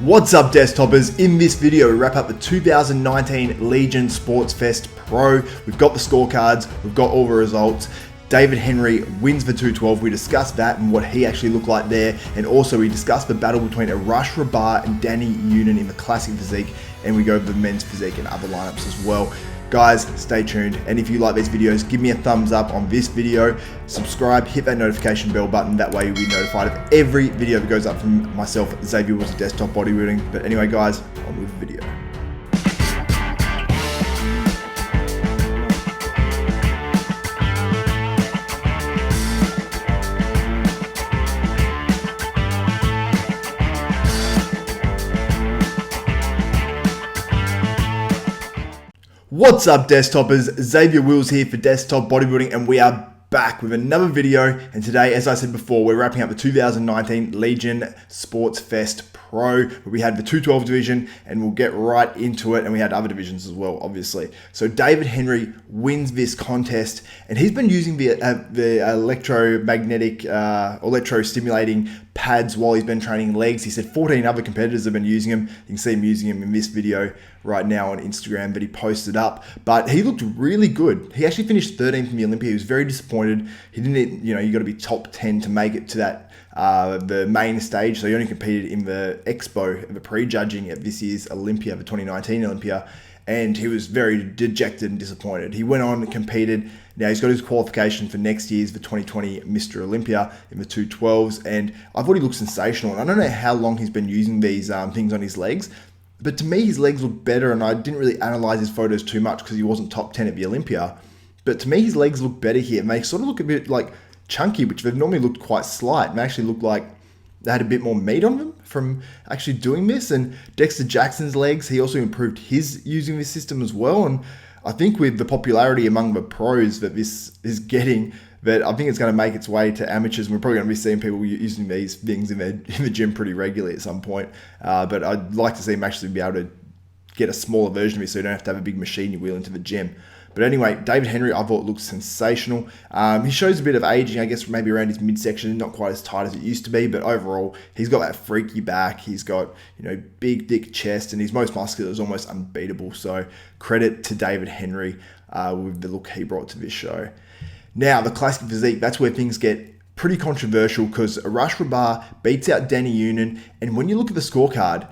What's up, Desktopers? In this video, we wrap up the 2019 Legion Sports Fest Pro. We've got the scorecards, we've got all the results. David Henry wins the 212. We discussed that and what he actually looked like there. And also we discussed the battle between Arash Rahbar and Dani Younan in the Classic Physique. And we go over the men's physique and other lineups as well. Guys, stay tuned. And if you like these videos, give me a thumbs up on this video. Subscribe, hit that notification bell button. That way you'll be notified of every video that goes up from myself, Xavier Wills of Desktop Bodybuilding. But anyway, guys, on with the video. What's up, Desktopers? Xavier Wills here for Desktop Bodybuilding, and we are back with another video. And today, as I said before, we're wrapping up the 2019 Legion Sports Fest Pro, where we had the 212 division, and we'll get right into it. And we had other divisions as well, obviously. So David Henry wins this contest, and he's been using the electromagnetic, electro-stimulating pads while he's been training legs. He said 14 other competitors have been using them. You can see him using them in this video right now on Instagram that he posted up. But he looked really good. He actually finished 13th in the Olympia. He was very disappointed. He didn't, you got to be top 10 to make it to that the main stage. So he only competed in the Expo, the pre-judging at this year's Olympia, the 2019 Olympia. And he was very dejected and disappointed. He went on and competed. Now he's got his qualification for next year's, the 2020 Mr. Olympia in the 212s. And I thought he looked sensational. And I don't know how long he's been using these things on his legs, but to me, his legs look better. And I didn't really analyze his photos too much because he wasn't top 10 at the Olympia. But to me, his legs look better here. And they sort of look a bit like chunky, which they've normally looked quite slight. And they actually look like they had a bit more meat on them from actually doing this. And Dexter Jackson's legs, he also improved his using this system as well. And I think with the popularity among the pros that this is getting, that I think it's going to make its way to amateurs. And we're probably going to be seeing people using these things in the gym pretty regularly at some point. But I'd like to see them actually be able to get a smaller version of it so you don't have to have a big machine you wheel into the gym. But anyway, David Henry, I thought looked sensational. He shows a bit of aging, I guess, maybe around his midsection, not quite as tight as it used to be, but overall, he's got that freaky back. He's got, big, thick chest, and his most muscular is almost unbeatable. So credit to David Henry with the look he brought to this show. Now, the Classic Physique, that's where things get pretty controversial because Arash Rahbar beats out Dani Younan, and when you look at the scorecard,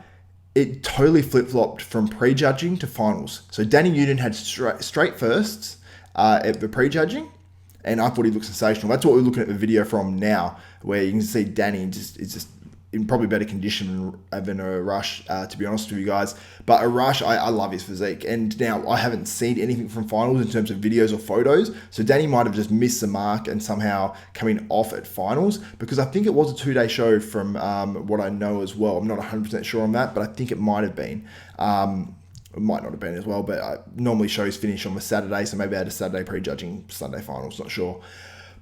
it totally flip-flopped from prejudging to finals. So Dani Younan had straight firsts at the prejudging, and I thought he looked sensational. That's what we're looking at the video from now, where you can see Dani is just in probably better condition than Arash, to be honest with you guys. But Arash, I love his physique. And now I haven't seen anything from finals in terms of videos or photos. So Dani might have just missed the mark and somehow coming off at finals, because I think it was a 2-day show from what I know as well. I'm not 100% sure on that, but I think it might have been. It might not have been as well, but normally shows finish on the Saturday. So maybe I had a Saturday prejudging, Sunday finals, not sure.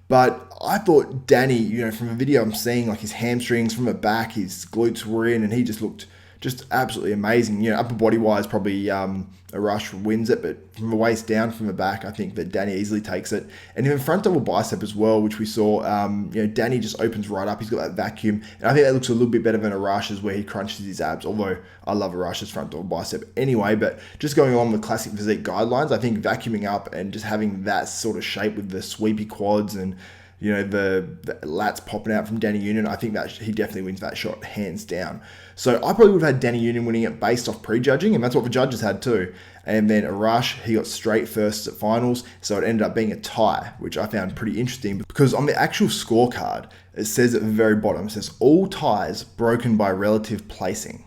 But I thought Dani, from the video I'm seeing, like his hamstrings from the back, his glutes were in, and he just looked just absolutely amazing. Upper body wise, probably Arash wins it, but from the waist down, from the back, I think that Dani easily takes it. And even front double bicep as well, which we saw, Dani just opens right up. He's got that vacuum, and I think that looks a little bit better than Arash's, where he crunches his abs. Although I love Arash's front double bicep anyway. But just going along with Classic Physique guidelines, I think vacuuming up and just having that sort of shape with the sweepy quads and the lats popping out from Dani Younan, I think that he definitely wins that shot hands down. So I probably would have had Dani Younan winning it based off prejudging, and that's what the judges had too. And then Arash, he got straight firsts at finals, so it ended up being a tie, which I found pretty interesting because on the actual scorecard, it says at the very bottom, it says all ties broken by relative placing.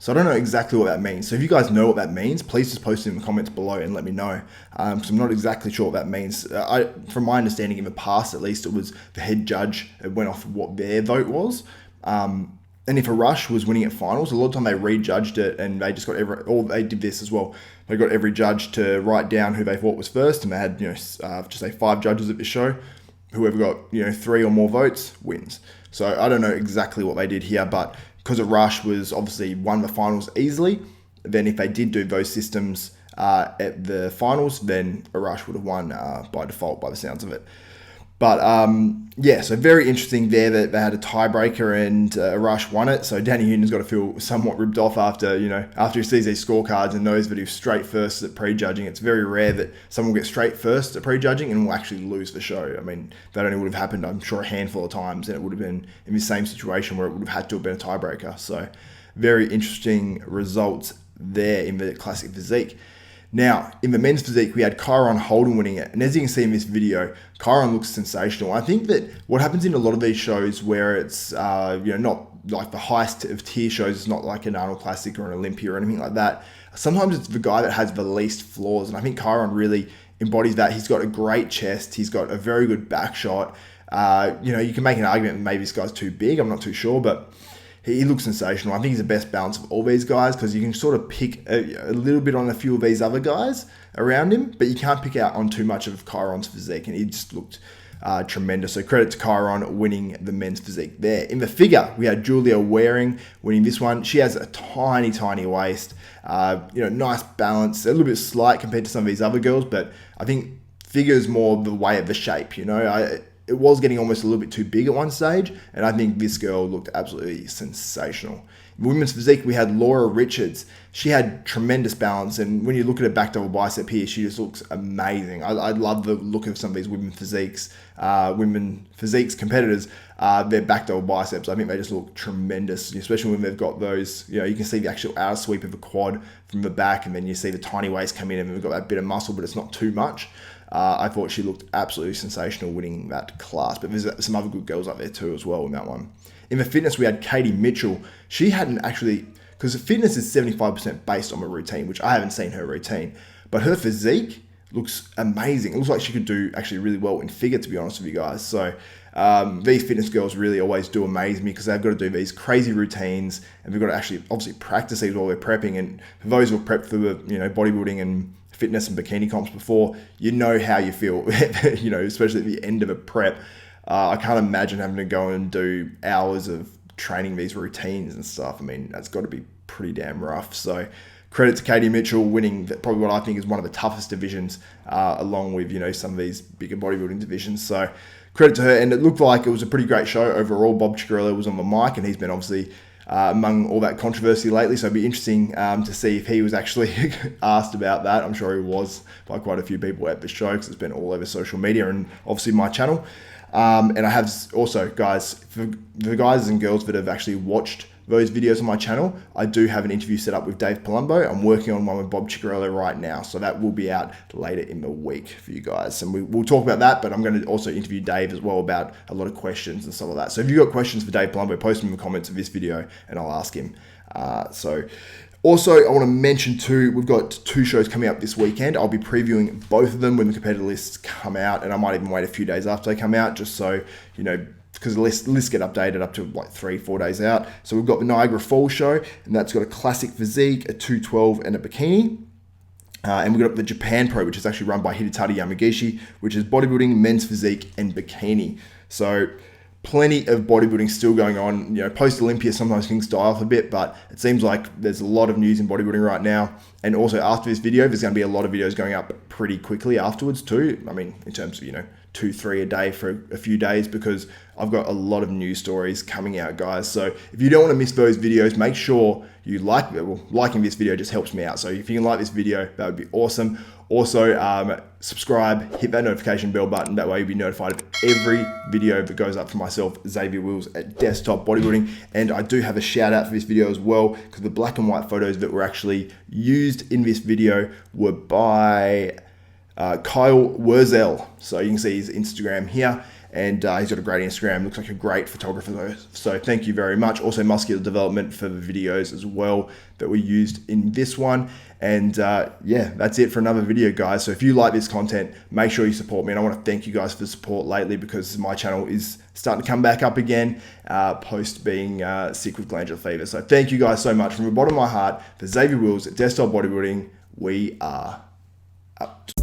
So I don't know exactly what that means. So if you guys know what that means, please just post it in the comments below and let me know. Because I'm not exactly sure what that means. From my understanding in the past, at least, it was the head judge. It went off what their vote was. And if Arash was winning at finals, a lot of time they rejudged it and they just got they did this as well. They got every judge to write down who they thought was first, and they had, just say 5 judges at the show. Whoever got, 3 or more votes wins. So I don't know exactly what they did here, but because Arash was obviously won the finals easily, then if they did do those systems at the finals, then Arash would have won by default by the sounds of it. But yeah, so very interesting there that they had a tiebreaker and Arash won it. So Dani Younan's got to feel somewhat ripped off after he sees these scorecards and knows that he was straight first at prejudging. It's very rare that someone will get straight first at prejudging and will actually lose the show. I mean, that only would have happened, I'm sure, a handful of times, and it would have been in the same situation where it would have had to have been a tiebreaker. So very interesting results there in the Classic Physique. Now, in the men's physique, we had Kyron Holden winning it. And as you can see in this video, Kyron looks sensational. I think that what happens in a lot of these shows where it's, not like the highest of tier shows, it's not like an Arnold Classic or an Olympia or anything like that. Sometimes it's the guy that has the least flaws. And I think Kyron really embodies that. He's got a great chest. He's got a very good back shot. You can make an argument that maybe this guy's too big. I'm not too sure, but he looks sensational. I think he's the best balance of all these guys because you can sort of pick a little bit on a few of these other guys around him, but you can't pick out on too much of Kyron's physique, and he just looked tremendous. So credit to Kyron winning the men's physique there. In the figure, we had Julia Waring winning this one. She has a tiny, tiny waist, nice balance, a little bit slight compared to some of these other girls, but I think figure is more the way of the shape, It was getting almost a little bit too big at one stage, and I think this girl looked absolutely sensational. In women's physique, we had Laura Richards. She had tremendous balance, and when you look at her back double bicep here, she just looks amazing. I love the look of some of these women physiques competitors, their back double biceps. I think they just look tremendous, especially when they've got those, you can see the actual outer sweep of the quad from the back, and then you see the tiny waist come in, and we've got that bit of muscle, but it's not too much. I thought she looked absolutely sensational winning that class, but there's some other good girls up there too as well in that one. In the fitness, we had Katie Mitchell. She hadn't actually, because fitness is 75% based on a routine, which I haven't seen her routine, but her physique looks amazing. It looks like she could do actually really well in figure, to be honest with you guys. So these fitness girls really always do amaze me because they've got to do these crazy routines, and they've got to actually obviously practice these while they're prepping. And for those who have prepped for the bodybuilding and fitness and bikini comps before, you know how you feel, especially at the end of a prep. I can't imagine having to go and do hours of training these routines and stuff. I mean, that's got to be pretty damn rough. So credit to Katie Mitchell winning probably what I think is one of the toughest divisions, along with, some of these bigger bodybuilding divisions. So credit to her. And it looked like it was a pretty great show overall. Bob Chicarello was on the mic, and he's been obviously among all that controversy lately, so it'd be interesting to see if he was actually asked about that. I'm sure he was by quite a few people at the show because it's been all over social media and obviously my channel. And I have also, guys, for the guys and girls that have actually watched those videos on my channel, I do have an interview set up with Dave Palumbo. I'm working on one with Bob Chicarello right now, so that will be out later in the week for you guys. And we'll talk about that, but I'm going to also interview Dave as well about a lot of questions and stuff like that. So if you've got questions for Dave Palumbo, post them in the comments of this video and I'll ask him. Also, I want to mention too, we've got 2 shows coming up this weekend. I'll be previewing both of them when the competitor lists come out, and I might even wait a few days after they come out, just so, because the lists get updated up to like 3-4 days out. So we've got the Niagara Falls show, and that's got a Classic Physique, a 212, and a bikini. And we've got the Japan Pro, which is actually run by Hidetaka Yamagishi, which is bodybuilding, men's physique, and bikini. So plenty of bodybuilding still going on. Post-Olympia, sometimes things die off a bit, but it seems like there's a lot of news in bodybuilding right now. And also after this video, there's going to be a lot of videos going up pretty quickly afterwards too. I mean, in terms of, 2-3 a day for a few days, because I've got a lot of news stories coming out, guys. So if you don't want to miss those videos, make sure you liking this video just helps me out. So if you can like this video, that would be awesome. Also, subscribe, hit that notification bell button. That way you'll be notified of every video that goes up for myself, Xavier Wills at Desktop Bodybuilding. And I do have a shout out for this video as well, because the black and white photos that were actually used in this video were by Kyle Wurzel. So you can see his Instagram here, and he's got a great Instagram, looks like a great photographer though. So thank you very much. Also Muscular Development for the videos as well that were used in this one. And yeah, that's it for another video, guys. So if you like this content, make sure you support me. And I want to thank you guys for the support lately, because my channel is starting to come back up again post being sick with glandular fever. So thank you guys so much from the bottom of my heart. For Xavier Wills at Desktop Bodybuilding, we are out.